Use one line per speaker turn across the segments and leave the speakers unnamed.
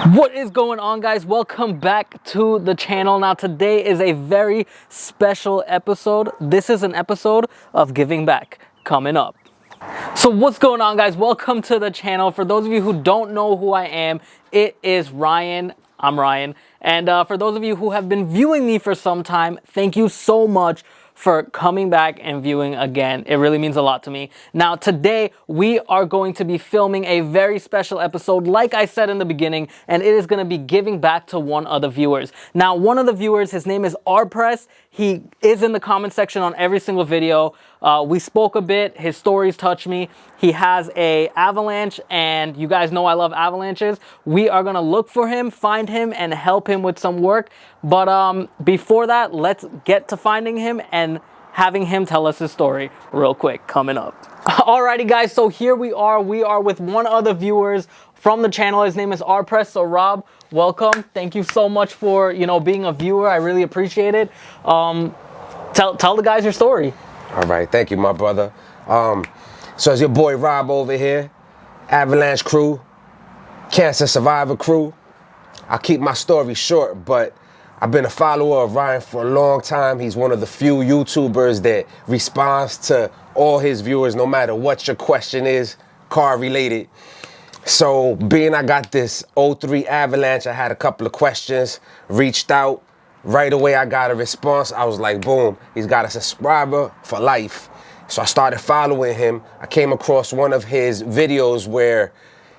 What is going on, guys? Welcome back to the channel. Now today is a very special episode. This is an episode of giving back coming up. So what's going on, guys? Welcome to the channel. For those of you who don't know who I am, it is Ryan. I'm Ryan. And for those of you who have been viewing me for some time, thank you so much for coming back and viewing again. It really means a lot to me. Now, today we are going to be filming a very special episode, like I said in the beginning, and it is going to be giving back to one of the viewers. Now, one of the viewers, his name is Press. He is in the comment section on every single video. We spoke a bit. His stories touch me. He has a avalanche, and you guys know I love avalanches. We are going to look for him, find him, and help him with some work. But before that, let's get to finding him and having him tell us his story real quick coming up. Alrighty, guys, so here we are. We are with one of the viewers from the channel. His name is Press. So Rob, welcome. Thank you so much for, being a viewer. I really appreciate it. Tell the guys your story.
All right, thank you, my brother. So it's your boy Rob over here, Avalanche crew, cancer survivor crew. I'll keep my story short, but I've been a follower of Ryan for a long time. He's one of the few YouTubers that responds to all his viewers, no matter what your question is, car related. So being I got this 03 Avalanche, I had a couple of questions, reached out. Right away, I got a response. I was like, boom, he's got a subscriber for life. So I started following him. I came across one of his videos where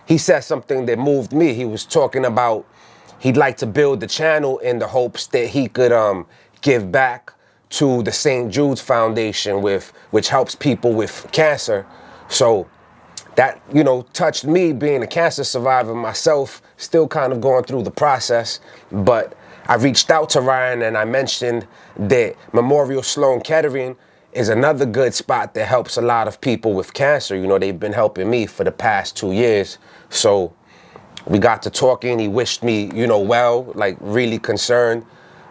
he said something that moved me. He was talking about he'd like to build the channel in the hopes that he could give back to the St. Jude's Foundation, which helps people with cancer. So that, touched me, being a cancer survivor myself, still kind of going through the process. But I reached out to Ryan and I mentioned that Memorial Sloan Kettering is another good spot that helps a lot of people with cancer. They've been helping me for the past 2 years. So we got to talking. He wished me, well, like really concerned.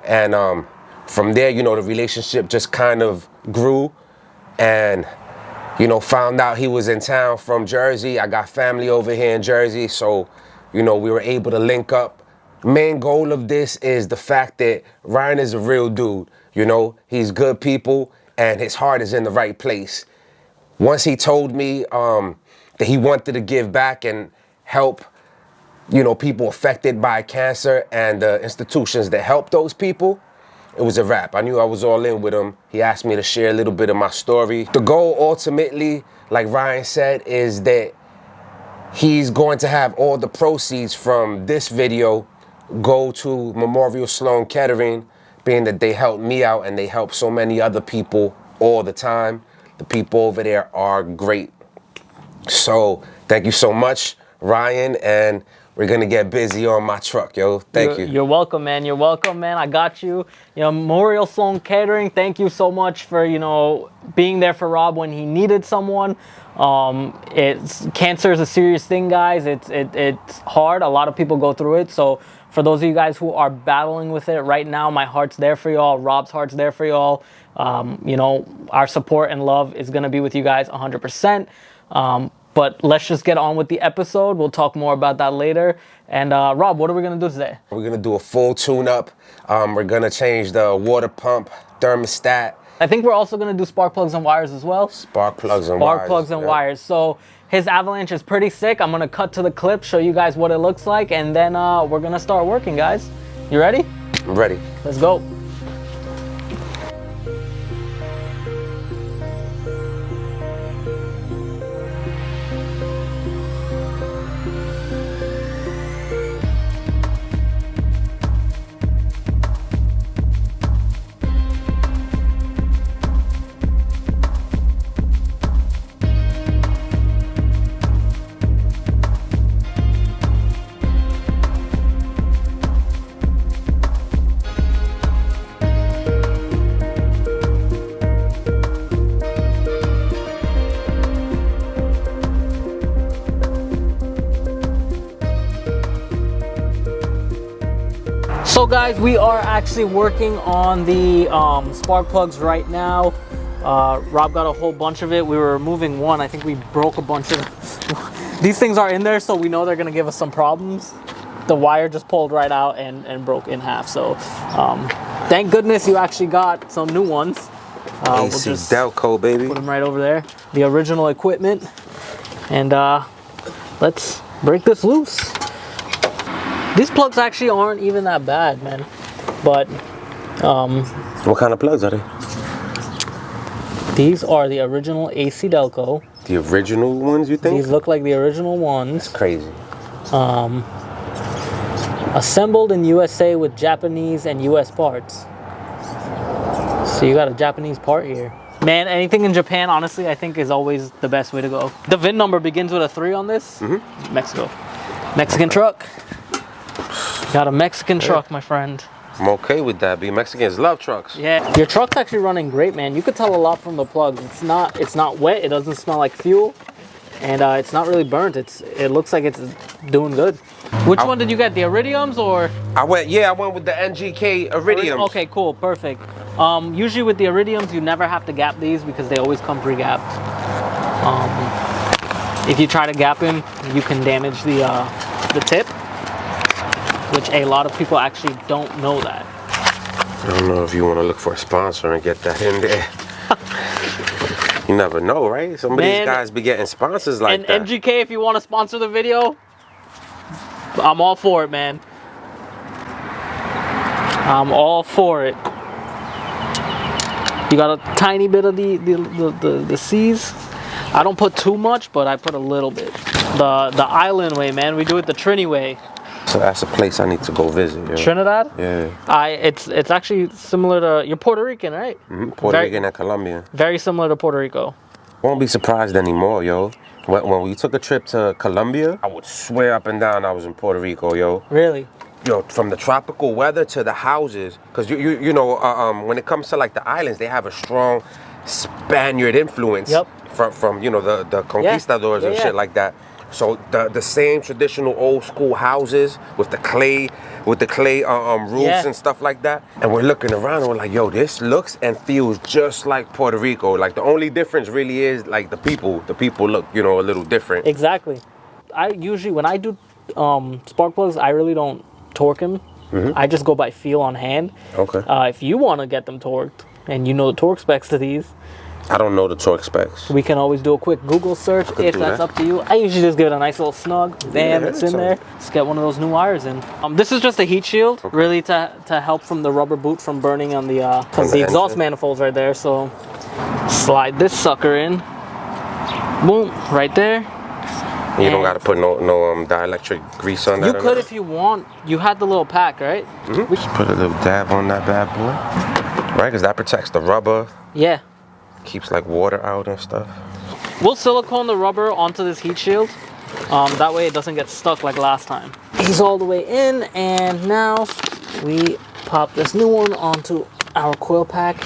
And from there, the relationship just kind of grew. And, found out he was in town from Jersey. I got family over here in Jersey. So, we were able to link up. Main goal of this is the fact that Ryan is a real dude. He's good people and his heart is in the right place. Once he told me that he wanted to give back and help, people affected by cancer and the institutions that help those people, it was a wrap. I knew I was all in with him. He asked me to share a little bit of my story. The goal ultimately, like Ryan said, is that he's going to have all the proceeds from this video go to Memorial Sloan Kettering, being that they help me out and they help so many other people all the time. The people over there are great. So thank you so much, Ryan, and we're gonna get busy on my truck, yo. Thank you. You're welcome, man.
You're welcome, man. I got you. Memorial Sloan Kettering, thank you so much for, being there for Rob when he needed someone. Cancer is a serious thing, guys. It's hard. A lot of people go through it. So for those of you guys who are battling with it right now, my heart's there for y'all. Rob's heart's there for y'all. Our support and love is going to be with you guys 100%. But let's just get on with the episode. We'll talk more about that later. And Rob, what are we going to do today?
We're going to do a full tune-up. We're going to change the water pump thermostat.
I think we're also going to do spark plugs and wires as well.
Spark plugs and wires.
So his avalanche is pretty sick. I'm going to cut to the clip, show you guys what it looks like, and then we're going to start working, guys. You ready?
I'm ready.
Let's go. So guys, we are actually working on the spark plugs right now. Rob got a whole bunch of it. We were removing one. I think we broke a bunch of these things are in there, so we know they're gonna give us some problems. the wire just pulled right out and broke in half. So thank goodness you actually got some new ones. We'll
AC
just
Delco, baby.
put them right over there. The original equipment. And let's break this loose. These plugs actually aren't even that bad, man. But
What kind of plugs are they?
these are the original AC Delco.
The original ones, you think?
These look like the original ones.
Crazy.
Assembled in USA with Japanese and US parts. So you got a Japanese part here. Man, anything in Japan, honestly, I think is always the best way to go. The VIN number begins with a 3 on this. Mexico. Mexican truck. Got a Mexican truck, my friend.
I'm okay with that, because Mexicans love trucks.
Yeah, your truck's actually running great, man. You could tell a lot from the plugs. It's not wet. It doesn't smell like fuel, and it's not really burnt. It looks like it's doing good. Which one did you get? The Iridiums or?
I went with the NGK Iridiums.
Okay, cool, perfect. Usually with the Iridiums, you never have to gap these because they always come pre-gapped. If you try to gap them, you can damage the tip, which a lot of people actually don't know that.
I don't know if you want to look for a sponsor and get that in there. You never know, right? Some of these guys be getting sponsors like that.
And NGK, if you want to sponsor the video, I'm all for it, man. I'm all for it. You got a tiny bit of the C's. I don't put too much, but I put a little bit. The island way, man. We do it the Trini way.
So that's a place I need to go visit. Yo.
Trinidad?
Yeah.
It's actually similar to, you're Puerto Rican, right?
Puerto Rican and Colombian.
Very similar to Puerto Rico.
Won't be surprised anymore, yo. When we took a trip to Colombia, I would swear up and down I was in Puerto Rico, yo.
Really?
Yo, from the tropical weather to the houses, because you know, when it comes to like the islands, they have a strong Spaniard influence.
Yep.
From you know the conquistadors and shit like that. So the same traditional old school houses with the clay roofs and stuff like that. And we're looking around and we're like, yo, this looks and feels just like Puerto Rico. Like the only difference really is like the people. The people look, you know, a little different.
Exactly. I usually, when I do spark plugs, I really don't torque them. I just go by feel on hand.
Okay.
If you want to get them torqued and you know the torque specs to these,
I don't know the torque specs.
we can always do a quick Google search if that's up to you. I usually just give it a nice little snug. Bam, it's in there. Let's get one of those new wires in. This is just a heat shield, really to help from the rubber boot from burning on the because the exhaust manifold's right there. So slide this sucker in. Boom, right there.
You don't got to put no dielectric grease on that.
You could if you want. You had the little pack, right?
We just put a little dab on that bad boy, right? Because that protects the rubber.
Yeah.
Keeps like water out and stuff.
We'll silicone the rubber onto this heat shield. That way it doesn't get stuck like last time. He's all the way in, and now we pop this new one onto our coil pack.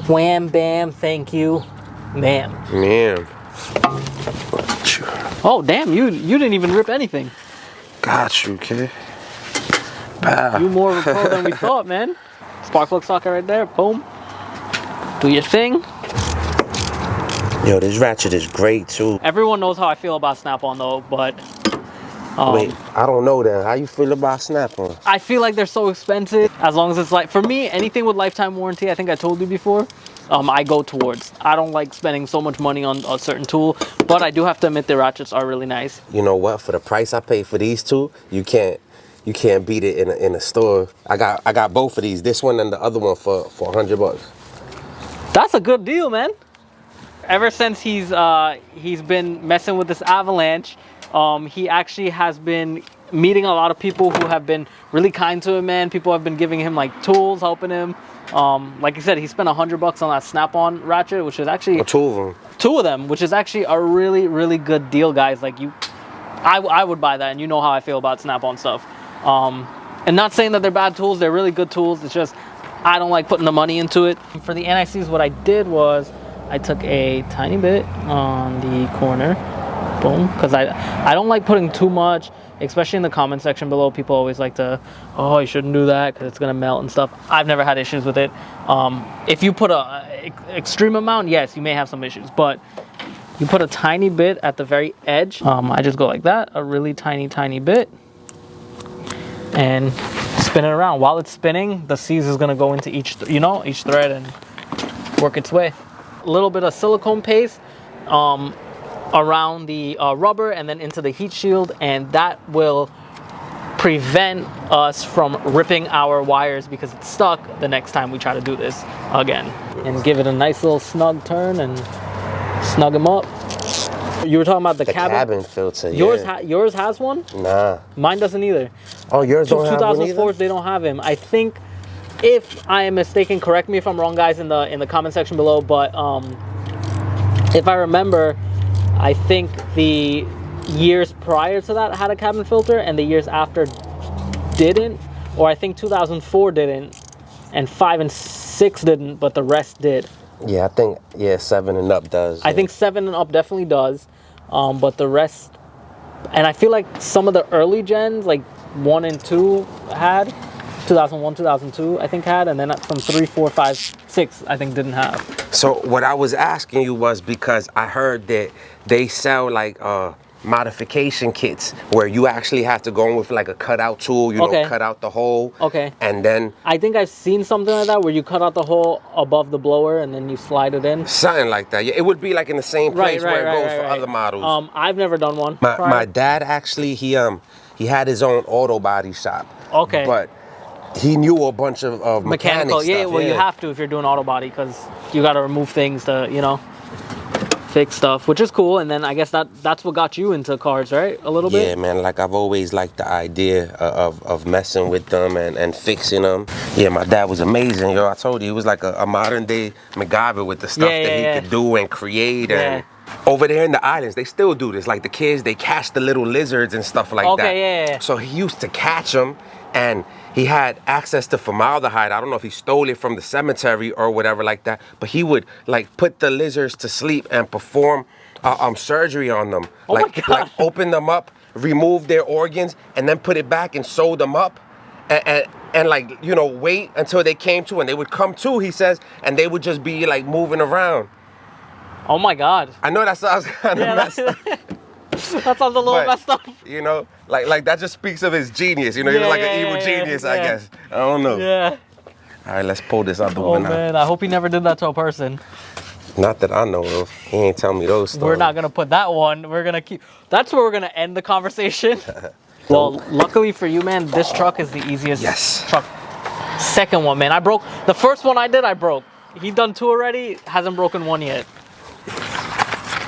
Wham, bam, thank you, ma'am.
Man.
Oh, damn, you didn't even rip anything.
Got you, kid.
You more of a pro than we thought, man. Spark plug socket right there, boom. Do your thing.
Yo, this ratchet is great too.
Everyone knows how I feel about Snap-on though, but
wait, I don't know that. How you feel about Snap-on?
I feel like they're so expensive. As long as it's like, for me, anything with lifetime warranty, I think I told you before, I go towards. I don't like spending so much money on a certain tool, but I do have to admit the ratchets are really nice.
You know what? For the price I paid for these two, you can't beat it in a store. I got both of these. This one and the other one for $100.
That's a good deal, man. Ever since he's been messing with this Avalanche, he actually has been meeting a lot of people who have been really kind to him, man. People have been giving him like tools, helping him. Like I said, he spent $100 on that Snap-on ratchet, which is actually two of them, which is actually a really, really good deal, guys. Like I would buy that, and you know how I feel about Snap-on stuff. And not saying that they're bad tools, they're really good tools. It's just I don't like putting the money into it. For the NICs, what I did was I took a tiny bit on the corner, boom, because I don't like putting too much, especially in the comment section below. People always like to, oh, you shouldn't do that because it's gonna melt and stuff. I've never had issues with it. If you put a extreme amount, yes, you may have some issues, but you put a tiny bit at the very edge. I just go like that, a really tiny bit. and spin it around. While it's spinning, the seize is gonna go into each thread and work its way. A little bit of silicone paste around the rubber and then into the heat shield, and that will prevent us from ripping our wires because it's stuck the next time we try to do this again. And give it a nice little snug turn and snug them up. You were talking about the cabin
filter.
Yours has one?
Nah.
Mine doesn't either.
Oh, yours don't have one either?
2004s, they don't have him. I think, if I am mistaken, correct me if I'm wrong, guys, in the comment section below, but if I remember, I think the years prior to that had a cabin filter and the years after didn't, or I think 2004 didn't and 5 and 6 didn't, but the rest did.
Yeah, I think 7 and up does.
I think 7 and up definitely does, but the rest, and I feel like some of the early gens, like 1 and 2 had, 2001, 2002 I think had, and then from 3, 4, 5, 6 I think didn't have.
So what I was asking you was because I heard that they sell like modification kits where you actually have to go in with like a cutout tool, you know, cut out the hole.
Okay.
And then
I think I've seen something like that where you cut out the hole above the blower and then you slide it in.
Something like that. Yeah, it would be like in the same place where it goes for other models.
I've never done one.
My dad actually he had his own auto body shop.
Okay.
But he knew a bunch of mechanical stuff.
Yeah, well, you have to if you're doing auto body because you got to remove things to, you know, fix stuff, which is cool. And then I guess that's what got you into cars, right? A little bit?
Yeah, man. Like I've always liked the idea of messing with them and fixing them. Yeah, my dad was amazing, yo. I told you, he was like a modern day MacGyver with the stuff that he could do and create. And over there in the islands, they still do this. Like the kids, they catch the little lizards and stuff like that. So he used to catch them, and he had access to formaldehyde. I don't know if he stole it from the cemetery or whatever like that, but he would like put the lizards to sleep and perform surgery on them. Like open them up, remove their organs, and then put it back and sew them up. And like, you know, wait until they came to, and they would come to, he says, and they would just be like moving around.
Oh my God.
I know that sounds kind of messed up.
That sounds a little messed up.
You know, like that just speaks of his genius. You know, he was like an evil genius, I guess. I don't know.
Yeah.
All right, let's pull this out the
Oh
window.
man, I hope he never did that to a person.
Not that I know of. He ain't tell me those stories.
We're not gonna put that one. We're gonna keep. That's where we're gonna end the conversation. Well, luckily for you, man, this truck is the easiest truck. Second one, man, I broke. The first one I did, I broke. He's done 2 already. Hasn't broken 1 yet.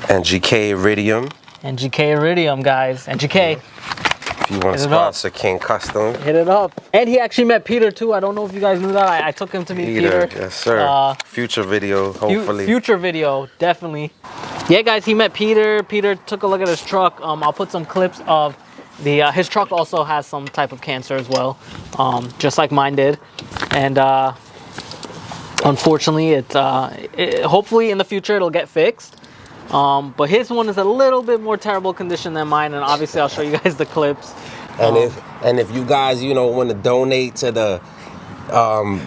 NGK Iridium.
NGK Iridium, guys. NGK.
If you want to sponsor King Custom,
hit it up. And he actually met Peter too. I don't know if you guys knew that. I took him to meet Peter.
Yes, sir. Future video, hopefully.
Future video, definitely. Yeah, guys, he met Peter. Peter took a look at his truck. I'll put some clips of the. His truck also has some type of cancer as well, just like mine did. And unfortunately, hopefully in the future it'll get fixed. But his one is a little bit more terrible condition than mine, and obviously I'll show you guys the clips.
And if you guys, you know, want to donate to the,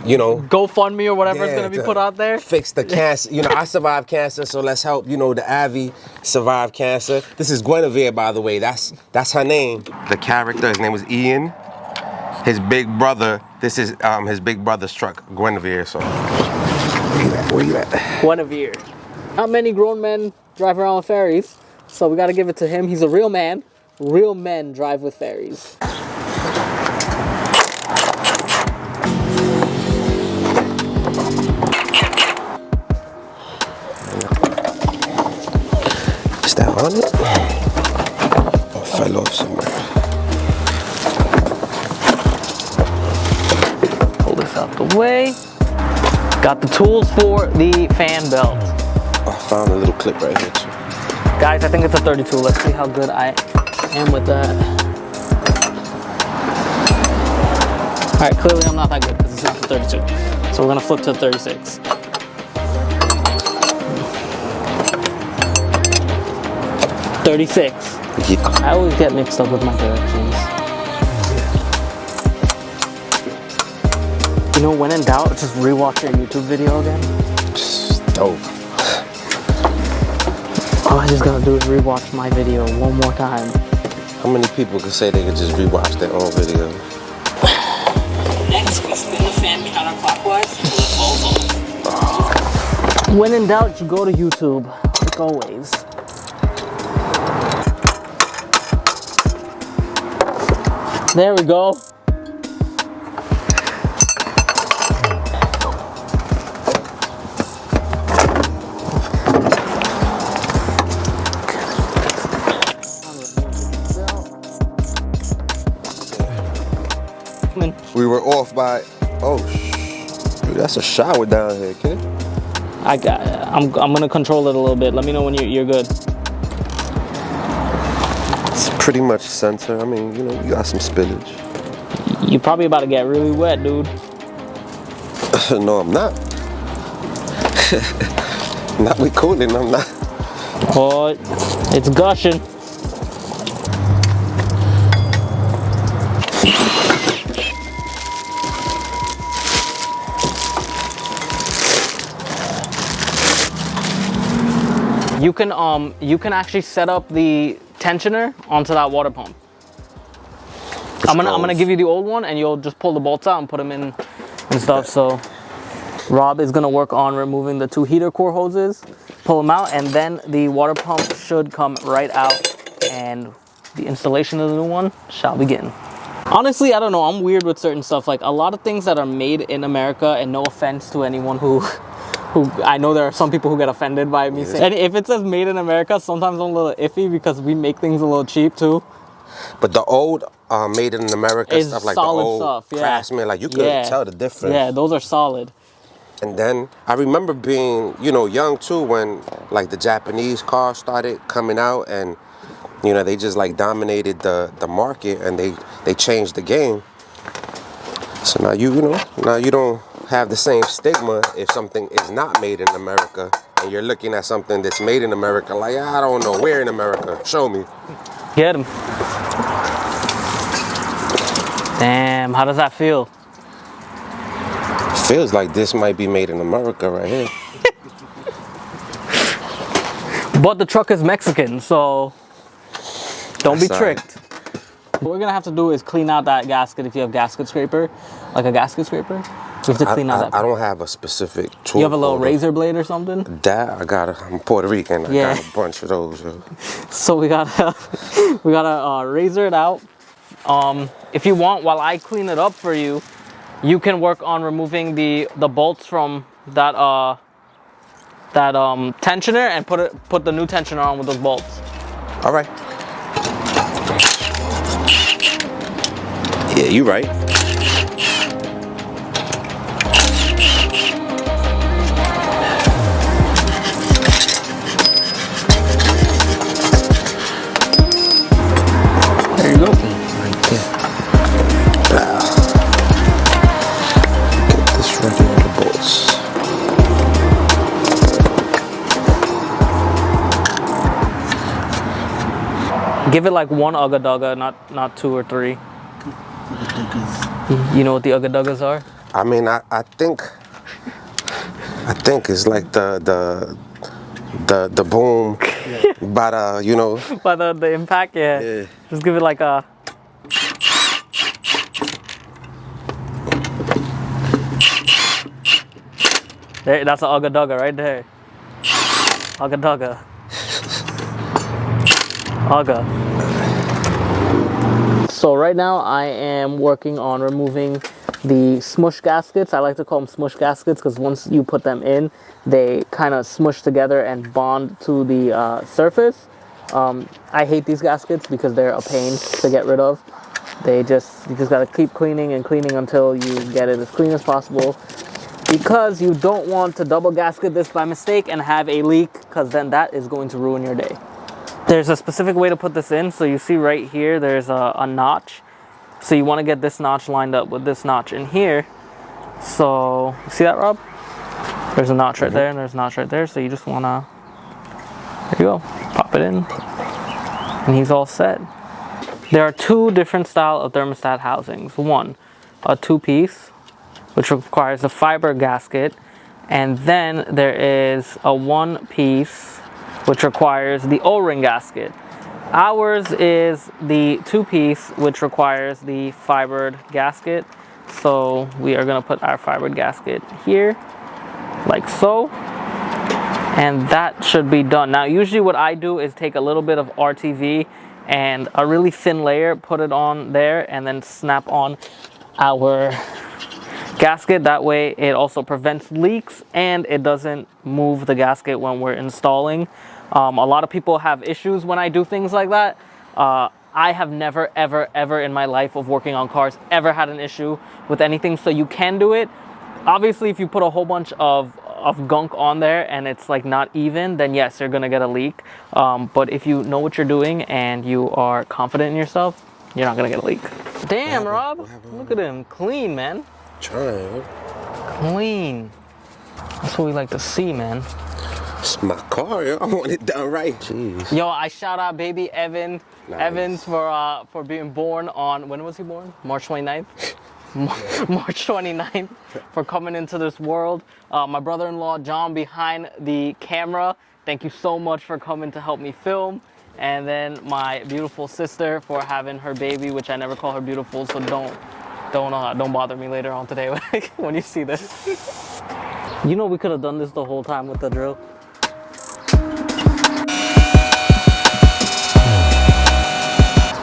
you know,
GoFundMe or whatever is going to be put out there,
fix the cancer. You know, I survived cancer, so let's help. You know, the Avi survived cancer. This is Guinevere, by the way. That's her name. The character, his name was Ian. His big brother. This is his big brother's truck, Guinevere. So where you at?
Guinevere. Not many grown men drive around with ferries, so we got to give it to him. He's a real man. Real men drive with ferries.
Is that on it? Oh, fell off somewhere.
Pull this out the way. Got the tools for the fan belt.
I found a little clip right here too.
Guys, I think it's a 32. Let's see how good I am with that. All right, clearly I'm not that good because it's not the 32. So we're gonna flip to 36. $36. I always get mixed up with my directions. You know, when in doubt, just rewatch your YouTube video again.
Just dope.
All I just gotta do is rewatch my video one more time.
How many people could say they could just rewatch their own video?
Spin the fan counterclockwise until it falls off. When in doubt, you go to YouTube, like always. There we go.
We were off by, dude, that's a shower down here, kid.
I'm gonna control it a little bit. Let me know when you're good.
It's pretty much center. I mean, you know, you got some spillage.
You're probably about to get really wet, dude.
No, I'm not. Not with cooling, I'm not.
Oh, it's gushing. You can actually set up the tensioner onto that water pump. I'm gonna give you the old one, and you'll just pull the bolts out and put them in and stuff. So Rob is gonna work on removing the 2 heater core hoses, pull them out, and then the water pump should come right out, and the installation of the new one shall begin. Honestly, I don't know. I'm weird with certain stuff. Like a lot of things that are made in America, and no offense to anyone who I know there are some people who get offended by me saying, and if it says made in America, sometimes I'm a little iffy because we make things a little cheap too.
But the old made in America stuff, like the old stuff, Craftsman, like you could tell the difference.
Yeah, those are solid.
And then I remember being, you know, young too when like the Japanese cars started coming out, and you know they just like dominated the market, and they changed the game. So now you don't have the same stigma if something is not made in America, and you're looking at something that's made in America like, I don't know, where in America? Show me.
Get him. Damn, how does that feel?
Feels like this might be made in America right here.
But the truck is Mexican, so don't be tricked. What we're gonna have to do is clean out that gasket if you have gasket scraper, like a gasket scraper. You have to clean out that.
I don't have a specific tool.
You have a little razor blade or something?
That I'm Puerto Rican. I got a bunch of those.
So we gotta razor it out. If you want, while I clean it up for you, you can work on removing the bolts from that tensioner and put the new tensioner on with those bolts.
All right. Yeah, you right.
There you go.
Right there. Get this ready on the bolts.
Give it like 1 ugga dugga, not 2 or 3. You know what the ugga duggas are?
I mean, I think it's like the boom, but you know.
By the impact, yeah. Just give it like a. There, that's an ugga dugga right there. Ugga dugga. Ugga. So right now I am working on removing the smush gaskets. I like to call them smush gaskets because once you put them in, they kind of smush together and bond to the surface. I hate these gaskets because they're a pain to get rid of. You just gotta keep cleaning and cleaning until you get it as clean as possible, because you don't want to double gasket this by mistake and have a leak, because then that is going to ruin your day. There's a specific way to put this in. So you see right here, there's a notch. So you want to get this notch lined up with this notch in here. So, see that, Rob? There's a notch right there, and there's a notch right there. So you just want to, there you go, pop it in, and he's all set. There are 2 different style of thermostat housings. One, a 2-piece, which requires a fiber gasket, and then there is a 1-piece, which requires the O-ring gasket. Ours is the 2-piece, which requires the fibered gasket. So we are gonna put our fiber gasket here, like so. And that should be done. Now, usually what I do is take a little bit of RTV and a really thin layer, put it on there, and then snap on our gasket. That way it also prevents leaks and it doesn't move the gasket when we're installing. A lot of people have issues when I do things like that. I have never, ever in my life of working on cars ever had an issue with anything, so you can do it. Obviously, if you put a whole bunch of gunk on there and it's like not even, then yes, you're gonna get a leak. But if you know what you're doing and you are confident in yourself, you're not gonna get a leak. Damn, Rob, look at him, clean, man.
Trying.
Clean. That's what we like to see, man.
It's my car, yo. I want it done right. Jeez.
Yo, I shout out baby Evan.
Nice.
Evans for being born on, when was he born? March 29th? March 29th, for coming into this world. My brother-in-law John behind the camera, thank you so much for coming to help me film. And then my beautiful sister for having her baby, which I never call her beautiful, so don't bother me later on today when you see this. You know we could have done this the whole time with the drill.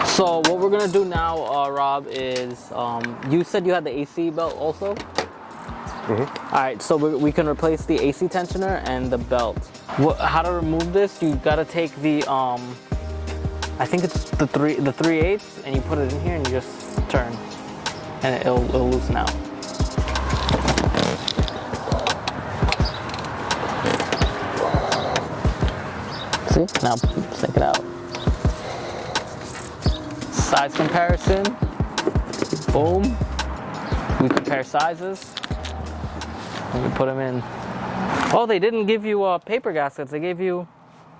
So what we're gonna do now, Rob, is you said you had the AC belt also?
Mm-hmm.
All right, so we can replace the AC tensioner and the belt. How to remove this? You gotta take the I think it's the 3/8, and you put it in here and you just turn, and it'll loosen out. See? Now take it out. Size comparison. Boom. We compare sizes. And we put them in. Oh, they didn't give you paper gaskets. They gave you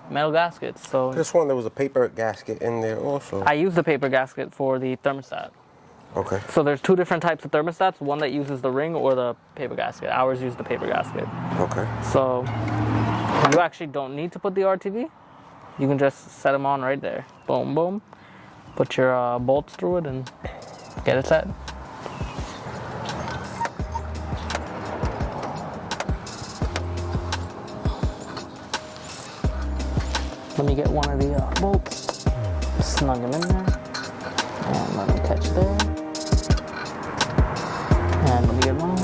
metal gaskets. So
This one, there was a paper gasket in there also.
I use the paper gasket for the thermostat.
Okay.
So there's two different types of thermostats. One that uses the ring or the paper gasket. Ours use the paper gasket.
Okay.
So you actually don't need to put the RTV. You can just set them on right there. Boom, boom. Put your bolts through it and get it set. Let me get one of the bolts, snug them in there, and let them catch there. And let me get one.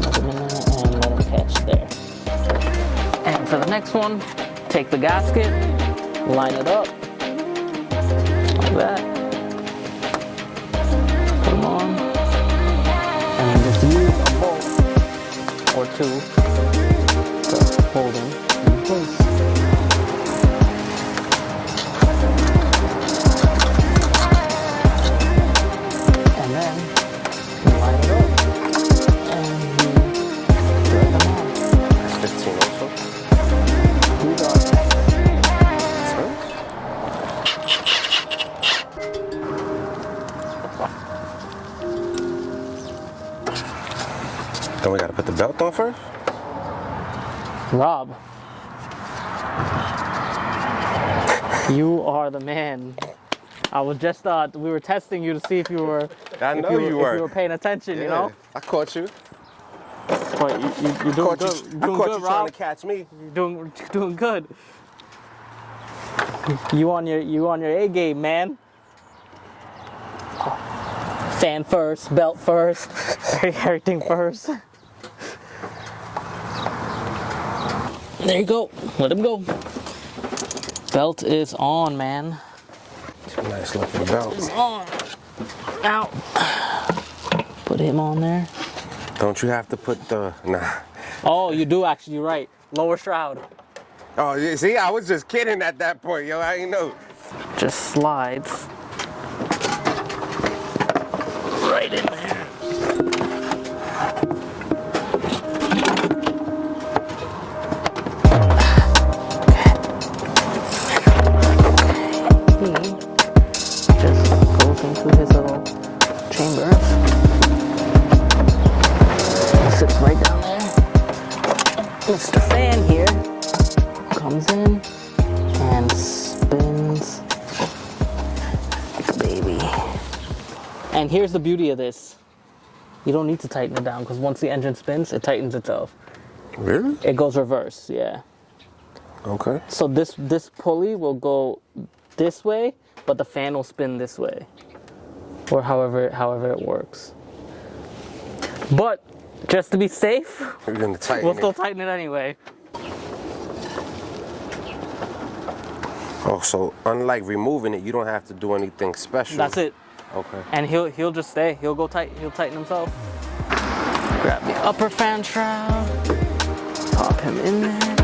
Snug them in there and let them catch there. And for the next one, take the gasket, line it up. Like that. Put them on. And then just use a bolt or two to hold them in place. And then you line it up and you thread them on.
That's 15 also.
These are
Then we gotta put the belt on first?
Rob, you are the man. I was just we were testing you to see if you were.
I know
if
you were.
If you were paying attention, you know.
I caught you.
But you're doing good.
I
Doing
caught
good,
you trying
Rob.
to catch me.
You're doing good. You on your A game, man. Fan first, belt first, everything first. There you go. Let him go. Belt is on, man.
It's a nice looking belt.
It's on. Out. Put him on there.
Don't you have to put the, nah.
Oh, you do actually. You're right. Lower shroud.
Oh, yeah, see, I was just kidding at that point, yo. I ain't know.
Just slides right in there. He just goes into his little chambers. He sits right down there. Mr. Fan here comes in and spins the baby. And here's the beauty of this. You don't need to tighten it down because once the engine spins, it tightens itself.
Really?
It goes reverse, yeah.
Okay.
So this pulley will go this way, but the fan will spin this way. Or however it works. But just to be safe,
We're gonna tighten
we'll
it.
still tighten it anyway.
Oh, so unlike removing it, you don't have to do anything special.
That's it.
Okay.
And he'll just stay. He'll go tight. He'll tighten himself. Grab the upper fan shroud. Pop him in there.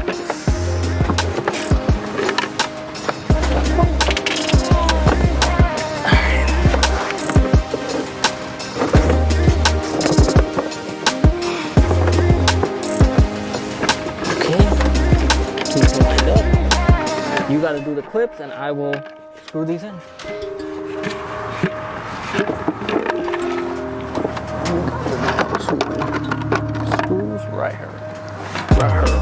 You got to do the clips and I will screw these in. Screws right here. Right here.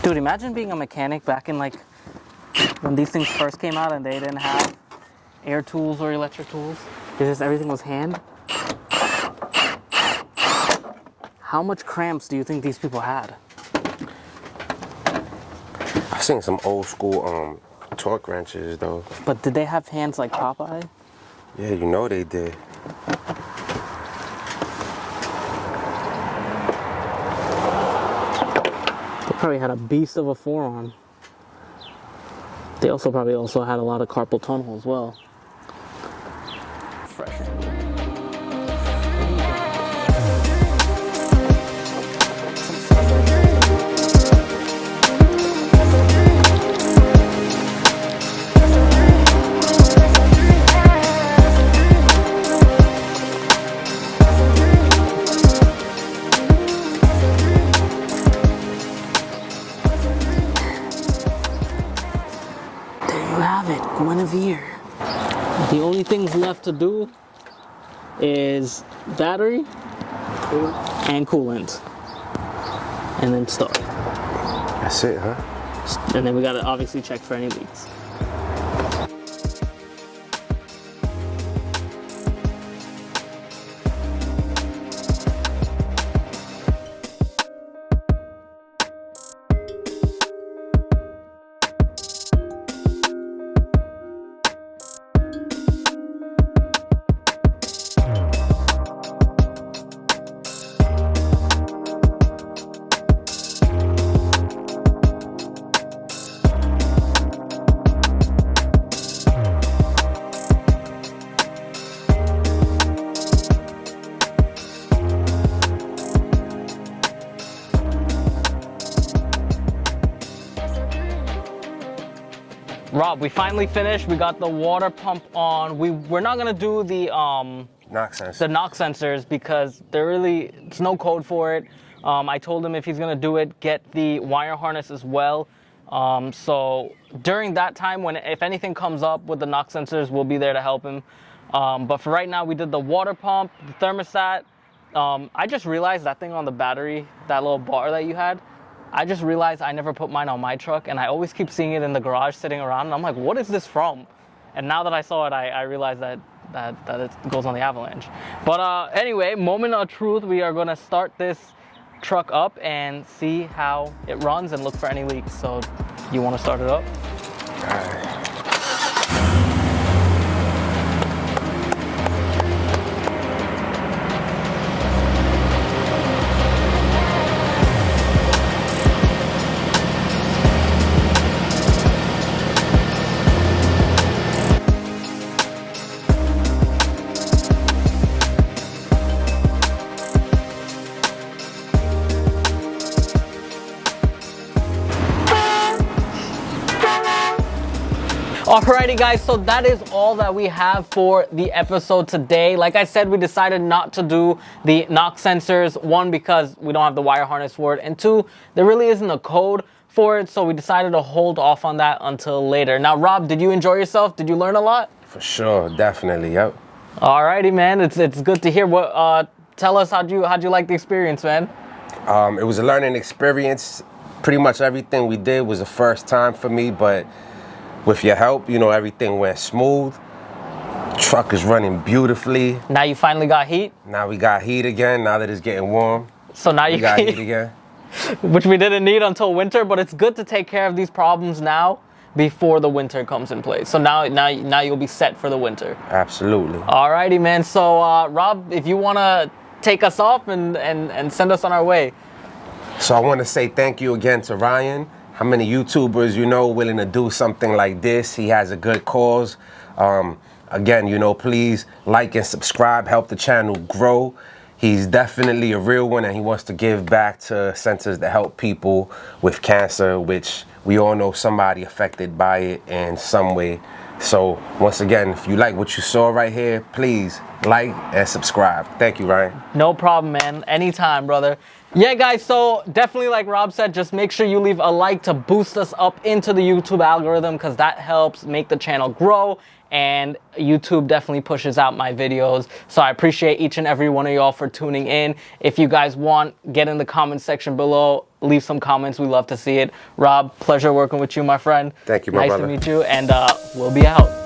Dude, imagine being a mechanic back in like when these things first came out and they didn't have air tools or electric tools. It's just everything was hand. How much cramps do you think these people had?
I've seen some old school torque wrenches though.
But did they have hands like Popeye?
Yeah, you know they did.
They probably had a beast of a forearm. They also probably had a lot of carpal tunnel as well. Fresh. The only things left to do is battery and coolant, and then start.
That's it, huh?
And then we gotta obviously check for any leaks. Rob, we finally finished. We got the water pump on. We're not gonna do the
Knock sensor.
the knock sensors because it's no code for it. I told him if he's gonna do it, get the wire harness as well. So during that time, if anything comes up with the knock sensors, we'll be there to help him. But for right now, we did the water pump, the thermostat. I just realized that thing on the battery, that little bar that you had, I just realized I never put mine on my truck, and I always keep seeing it in the garage sitting around, and I'm like, what is this from? And now that I saw it, I realized that it goes on the Avalanche. But anyway, moment of truth, we are gonna start this truck up and see how it runs and look for any leaks. So you wanna start it up?
All right.
Alrighty guys, so that is all that we have for the episode today. Like I said, we decided not to do the knock sensors. One, because we don't have the wire harness for it, and two, there really isn't a code for it, so we decided to hold off on that until later. Now Rob, did you enjoy yourself? Did you learn a lot?
For sure, definitely, yep.
Alrighty man, it's good to hear. What tell us how'd you like the experience, man?
It was a learning experience.
pretty much everything we did was the first time for me, but with your help, you know, everything went smooth. Truck is running beautifully.
Now you finally got heat?
Now we got heat again, now that it's getting warm.
So now you
got heat again.
Which we didn't need until winter, but it's good to take care of these problems now before the winter comes in place. So now you'll be set for the winter.
Absolutely.
Alrighty, man. So Rob, if you want to take us off and send us on our way.
So I want to say thank you again to Ryan. How many YouTubers you know willing to do something like this? He has a good cause. Again, you know, please like and subscribe, help the channel grow. He's definitely a real one, and he wants to give back to centers that help people with cancer, which we all know somebody affected by it in some way. So once again, if you like what you saw right here, please like and subscribe. Thank you, Ryan.
No problem, man. Anytime, brother. Yeah, guys, so definitely, like Rob said, just make sure you leave a like to boost us up into the YouTube algorithm, because that helps make the channel grow, and YouTube definitely pushes out my videos. So I appreciate each and every one of y'all for tuning in. If you guys want, get in the comment section below, leave some comments. We love to see it. Rob, pleasure working with you, my friend.
Thank you, my brother.
Nice to meet you, and we'll be out.